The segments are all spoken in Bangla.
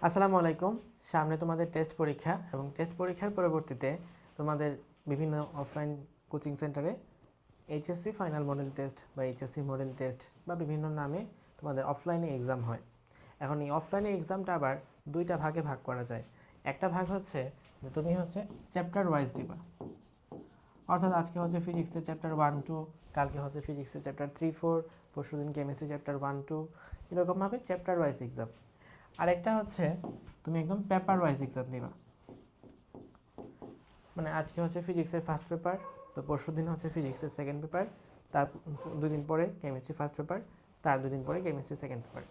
আসসালামু আলাইকুম। সামনে তোমাদের টেস্ট পরীক্ষা এবং টেস্ট পরীক্ষার পরবর্তীতে তোমাদের বিভিন্ন অফলাইন কোচিং সেন্টারে এইচএসসি ফাইনাল মডেল টেস্ট বা এইচএসসি মডেল টেস্ট বা বিভিন্ন নামে তোমাদের অফলাইনে এক্সাম হয়। এখন এই অফলাইনে এক্সামটা আবার দুইটা ভাগে ভাগ করা যায়। একটা ভাগ হচ্ছে যে তুমি হচ্ছে চ্যাপ্টার ওয়াইজ দিবা, অর্থাৎ আজকে হচ্ছে ফিজিক্সের চ্যাপ্টার 1-2, কালকে হচ্ছে ফিজিক্সের চ্যাপ্টার 3-4, পরশুদিন কেমিস্ট্রি চ্যাপ্টার 1-2, এরকমভাবে চ্যাপ্টার ওয়াইজ এক্সাম। আরেকটা হচ্ছে তুমি একদম পেপার ওয়াইজ এক্সাম দিবা, মানে আজকে হচ্ছে ফিজিক্সের ফার্স্ট পেপার, তো পরশু দিন হচ্ছে ফিজিক্সের সেকেন্ড পেপার, তার দুদিন পরে কেমিস্ট্রি ফার্স্ট পেপার, তার দুদিন পরে কেমিস্ট্রি সেকেন্ড পেপার।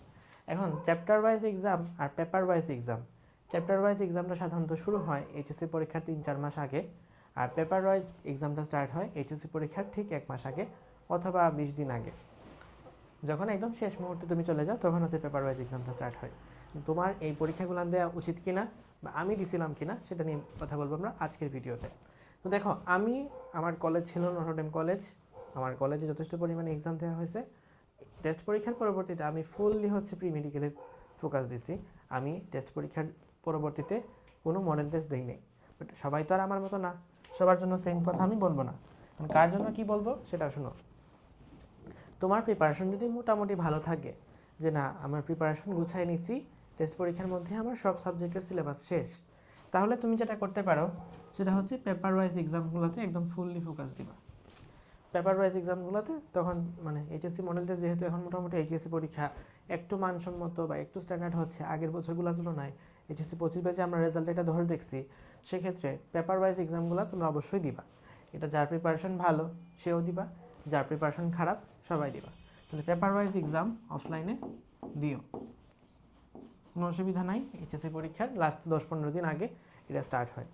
এখন চ্যাপ্টার ওয়াইজ এক্সাম আর paper wise exam, chapter wise এক্সামটা সাধারণত শুরু হয় এইচএসসি পরীক্ষার 3-4 মাস আগে, আর পেপার ওয়াইজ এক্সামটা স্টার্ট হয় এইচএসসি পরীক্ষার ঠিক 1 মাস আগে অথবা 20 দিন আগে। যখন একদম শেষ মুহূর্তে তুমি চলে যাও তখন হচ্ছে পেপার ওয়াইজ এক্সামটা স্টার্ট হয়। তোমার এই পরীক্ষাগুলো দেওয়া উচিত কিনা বা আমি দিছিলাম কিনা সেটা নিয়ে কথা বলবো আমরা আজকের ভিডিওতে। তো দেখো, আমার কলেজ ছিল নটরডেম কলেজ, আমার কলেজে যথেষ্ট পরিমাণে এক্সাম দেওয়া হয়েছে। টেস্ট পরীক্ষার পরবর্তীতে আমি ফুললি হচ্ছে প্রি মেডিকেলের ফোকাস দিছি। আমি টেস্ট পরীক্ষার পরবর্তীতে কোনো মডেল টেস্ট দিই নাই, বাট সবাই তো আর আমার মতো না, সবার জন্য সেম কথা আমি বলবো না। কার জন্য কি বলবো সেটা শুনো। তোমার প্রিপারেশন যদি মোটামুটি ভালো থাকে, যে না আমার প্রিপারেশন গুছাই নিছি, টেস্ট পরীক্ষার মধ্যে আমার সব সাবজেক্টের সিলেবাস শেষ, তাহলে তুমি যেটা করতে পারো সেটা হচ্ছে পেপার ওয়াইজ এক্সামগুলোতে একদম ফুললি ফোকাস দিবা। পেপার ওয়াইজ এক্সামগুলোতে তখন মানে এইচএসসি মডেল টেস্ট যেহেতু এখন মোটামুটি এইচএসসি পরীক্ষা একটু মানসম্মত বা একটু স্ট্যান্ডার্ড হচ্ছে আগের বছরগুলোর তুলনায়, এইচএসসি 25 ব্যাচে আমরা রেজাল্ট এটা ধরে দেখছি, সেক্ষেত্রে পেপার ওয়াইজ এক্সামগুলো তোমরা অবশ্যই দিবা। এটা যার প্রিপারেশন ভালো সেও দিবা, যার প্রিপারেশন খারাপ সবাই দিবা। কিন্তু পেপার ওয়াইজ এক্সাম অফলাইনে দিও, কোনো অসুবিধা নাই। এইচএসসি পরীক্ষার লাস্ট 10-15 দিন আগে এটা স্টার্ট হয়,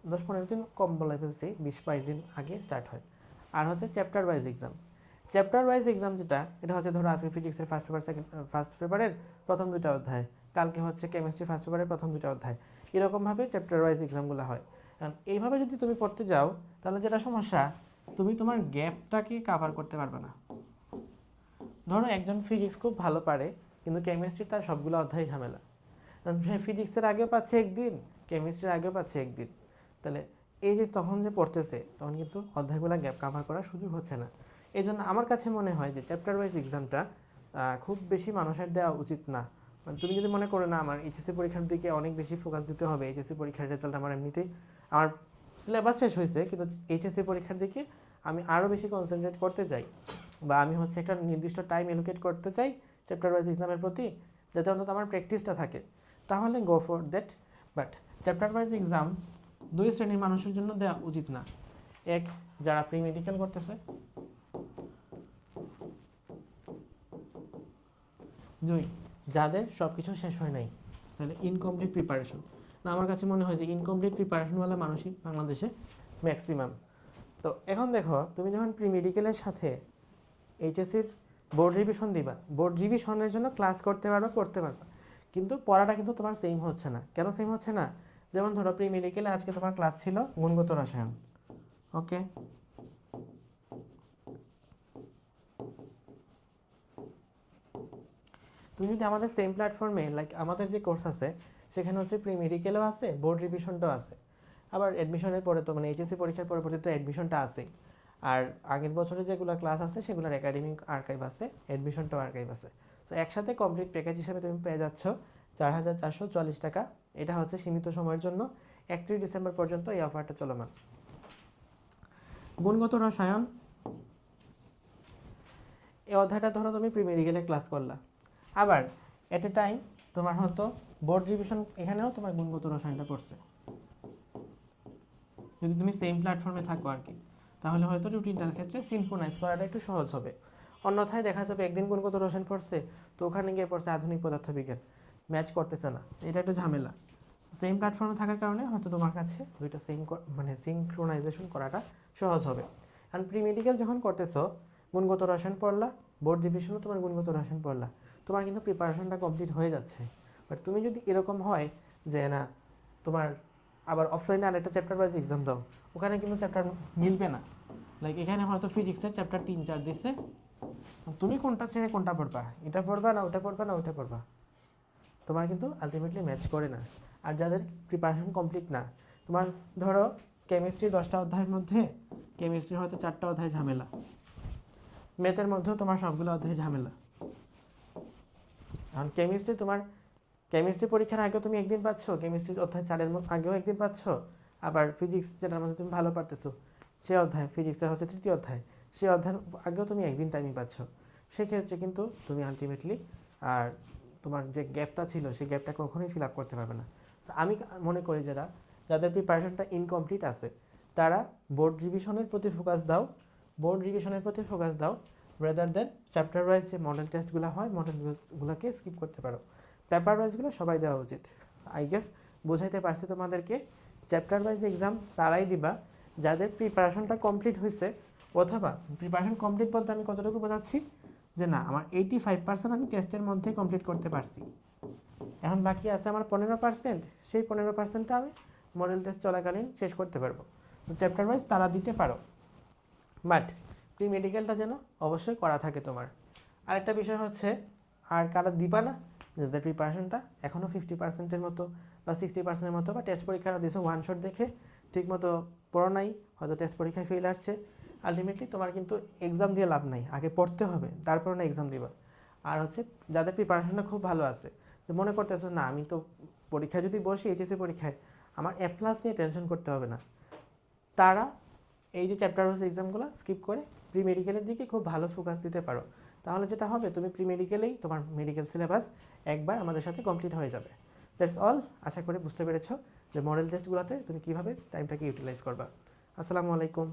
10-15 দিন কম বলে ফেলছি, 20-22 দিন আগে স্টার্ট হয়। আর হচ্ছে chapter wise exam, chapter wise exam যেটা, এটা হচ্ছে ধরো আজকে ফিজিক্সের ফার্স্ট পেপারের প্রথম 2টা অধ্যায়, কালকে হচ্ছে কেমিস্ট্রি ফার্স্ট পেপারের প্রথম 2টা অধ্যায়, এরকমভাবে চ্যাপ্টার ওয়াইজ এক্সামগুলো হয়। কারণ এইভাবে যদি তুমি পড়তে যাও তাহলে যেটা সমস্যা, তুমি তোমার গ্যাপটাকে কাভার করতে পারবে না। ধরো একজন ফিজিক্স খুব ভালো পারে কিন্তু কেমিস্ট্রি তার সবগুলো অধ্যায় ঝামেলা, কারণ সে ফিজিক্সের আগেও পাচ্ছে একদিন, কেমিস্ট্রির আগেও পাচ্ছে একদিন, তাহলে এই যে তখন যে পড়তেছে তখন কিন্তু অধ্যায়গুলো গ্যাপ কাভার করার সুযোগ হচ্ছে না। এই জন্য আমার কাছে মনে হয় যে চ্যাপ্টার ওয়াইজ এক্সামটা খুব বেশি মানুষের দেওয়া উচিত না। মানে তুমি যদি মনে করো না আমার এইচএসসি পরীক্ষার দিকে অনেক বেশি ফোকাস দিতে হবে, এইচএসসি পরীক্ষার রেজাল্ট আমার এমনিতেই, আমার সিলেবাস শেষ হয়েছে, কিন্তু এইচএসসি পরীক্ষার দিকে আমি আরও বেশি কনসেন্ট্রেট করতে চাই, বা আমি হচ্ছে একটা নির্দিষ্ট টাইম এলোকেট করতে চাই চ্যাপ্টার ওয়াইজ এক্সামের প্রতি, যাতে অন্তত আমার প্র্যাকটিসটা থাকে, তাহলে go for that. But chapter wise exam দুই শ্রেণীর মানুষের জন্য দেওয়া উচিত না। এক, যারা প্রি মেডিকেল করতেছে, দুই, যাদের সব কিছু শেষ হয় নাই, তাহলে ইনকমপ্লিট প্রিপারেশন। না, আমার কাছে মনে হয় যে ইনকমপ্লিট প্রিপারেশনওয়ালা মানুষই বাংলাদেশে ম্যাক্সিমাম। তো এখন দেখো, তুমি যখন প্রি মেডিকেলের সাথে এইচএসসির বোর্ড রিভিশন দিবা, বোর্ড রিভিশনের জন্য ক্লাস করতে পারবা, পড়তে পারবা, কিন্তু পড়াটা কিন্তু তোমার সেম হচ্ছে না। কেন সেম হচ্ছে না? যেমন ধরো প্রি মেডিকেলে আজকে তোমার ক্লাস ছিল গুণগত রসায়ন, ওকে, তুমি যদি আমাদের সেম প্ল্যাটফর্মে লাইক আমাদের যে কোর্স আছে সেখানে হচ্ছে প্রি মেডিকেলও আছে, বোর্ড রিভিশনটাও আছে, আবার অ্যাডমিশনের পরে তো মানে এইচএসসি পরীক্ষার পরবর্তীতে অ্যাডমিশনটা আছেই, আর আগের বছরে যেগুলো ক্লাস আছে সেগুলোর একাডেমিক আর্কাইভ আছে, অ্যাডমিশনটাও আর্কাইভ আছে। তো একসাথে কমপ্লিট প্যাকেজ হিসেবে তুমি পেয়ে যাচ্ছ 4,440 টাকা। এটা হচ্ছে সীমিত সময়ের জন্য, 31 ডিসেম্বর পর্যন্ত এই অফারটা চলমান। গুণগত রসায়ন এই অধ্যায়টা ধরো তুমি প্রি মেডিকেলে ক্লাস করলা, আবার এট এ টাইম তোমার হয়তো বোর্ড রিভিশন এখানেও তোমার গুণগত রসায়নটা পড়ছে, যদি তুমি সেম প্ল্যাটফর্মে থাকো আর কি, তাহলে হয়তো রুটিনটার ক্ষেত্রে সিনক্রোনাইজ করাটা একটু সহজ হবে। অন্যথায় দেখা যাবে একদিন গুণগত রসায়ন পড়ছে, তো ওখানে গিয়ে পড়ছে আধুনিক পদার্থবিজ্ঞান, ম্যাচ করতেছে না, এটা একটু ঝামেলা। সেম প্ল্যাটফর্মে থাকার কারণে হয়তো তোমার কাছে দুইটা মানে সিনক্রোনাইজেশন করাটা সহজ হবে। কারণ প্রি মেডিকেল যখন করতেছো, গুণগত রসায়ন পড়লা, বোর্ড রিভিশনও তোমার গুণগত রসায়ন পড়লা, তোমার কিন্তু প্রিপারেশনটা কমপ্লিট হয়ে যাচ্ছে। বাট তুমি যদি এরকম হয় যে না তোমার আবার অফলাইনে আরেকটা চ্যাপ্টার ওয়াইজ এক্সাম দাও, ওখানে কিন্তু চ্যাপ্টার মিলবে না। লাইক এখানে হয়তো ফিজিক্সের চ্যাপ্টার 3-4 দিচ্ছে, তুমি কোনটা ছেড়ে কোনটা পড়বা, এটা পড়বা না ওটা পড়বা না ওটা পড়বা, তোমার কিন্তু আলটিমেটলি ম্যাচ করে না। আর যাদের প্রিপারেশন কমপ্লিট না, তোমার ধরো কেমিস্ট্রি 10টা অধ্যায়ের মধ্যে কেমিস্ট্রি হয়তো 4টা অধ্যায় ঝামেলা, ম্যাথের মধ্যেও তোমার সবগুলো অধ্যায় ঝামেলা। কারণ কেমিস্ট্রি পরীক্ষার আগেও তুমি একদিন পাচ্ছ, কেমিস্ট্রি অধ্যায় 4-এর আগেও একদিন পাচ্ছ, আবার ফিজিক্স যেটার মধ্যে তুমি ভালো পারতেছো সে অধ্যায়, ফিজিক্সের হচ্ছে 3য় অধ্যায়, সেই অধ্যায়ের আগেও তুমি একদিন টাইমই পাচ্ছ। সেক্ষেত্রে কিন্তু তুমি আলটিমেটলি আর তোমার যে গ্যাপটা ছিল সেই গ্যাপটা কখনোই ফিল আপ করতে পারবে না। আমি মনে করি যাদের প্রিপারেশনটা ইনকমপ্লিট আছে তারা বোর্ড রিভিশনের প্রতি ফোকাস দাও রেদার দেন চ্যাপ্টার ওয়াইজ যে মডেল টেস্টগুলো হয় মডেলগুলোকে স্কিপ করতে পারো। পেপার ওয়াইজগুলো সবাই দেওয়া উচিত। আই গেস বোঝাইতে পারছি তোমাদেরকে। চ্যাপ্টার ওয়াইজ এক্সাম তারাই দিবা যাদের প্রিপারেশনটা কমপ্লিট হয়েছে, অথবা প্রিপারেশন কমপ্লিট বলতে আমি কতটুকু বোঝাচ্ছি যে না আমার 85% আমি টেস্টের মধ্যে কমপ্লিট করতে পারছি, এখন বাকি আছে আমার 15%, সেই 15%টা আমি মডেল টেস্ট চলাকালীন শেষ করতে পারবো। তো চ্যাপ্টার ওয়াইজ তারা দিতে পারো, বাট প্রি মেডিকেলটা যেন অবশ্যই করা থাকে তোমার। আরেকটা বিষয় হচ্ছে আর কারা দিবা না, যাদের প্রিপারেশনটা এখনও 50%-এর মতো বা 60%-এর মতো, বা টেস্ট পরীক্ষাটা দিয়েছো ওয়ান শট দেখে ঠিক মতো পড়ো নাই, হয়তো টেস্ট পরীক্ষায় ফেল আসছে, আলটিমেটলি তোমার কিন্তু এক্সাম দিয়ে লাভ নাই, আগে পড়তে হবে তারপর না এক্সাম দিবা। আর হচ্ছে যাদের প্রিপারেশনটা খুব ভালো আছে, যে মনে করতেছো না আমি তো পরীক্ষায় যদি বসি এইচএসসি পরীক্ষায় আমার এ প্লাস নিয়ে টেনশন করতে হবে না, তারা এই যে চ্যাপ্টার ওয়াইজ এক্সামগুলো স্কিপ করে প্রি মেডিকেলের দিকে খুব ভালো ফোকাস দিতে পারো। তাহলে যেটা হবে তুমি প্রি মেডিকেলেই তোমার মেডিকেল সিলেবাস একবার আমাদের সাথে কমপ্লিট হয়ে যাবে। That's all. আশা করি বুঝতে পেরেছো যে মডেল টেস্টগুলোতে তুমি কীভাবে টাইমটাকে ইউটিলাইজ করবা। আসসালামু আলাইকুম।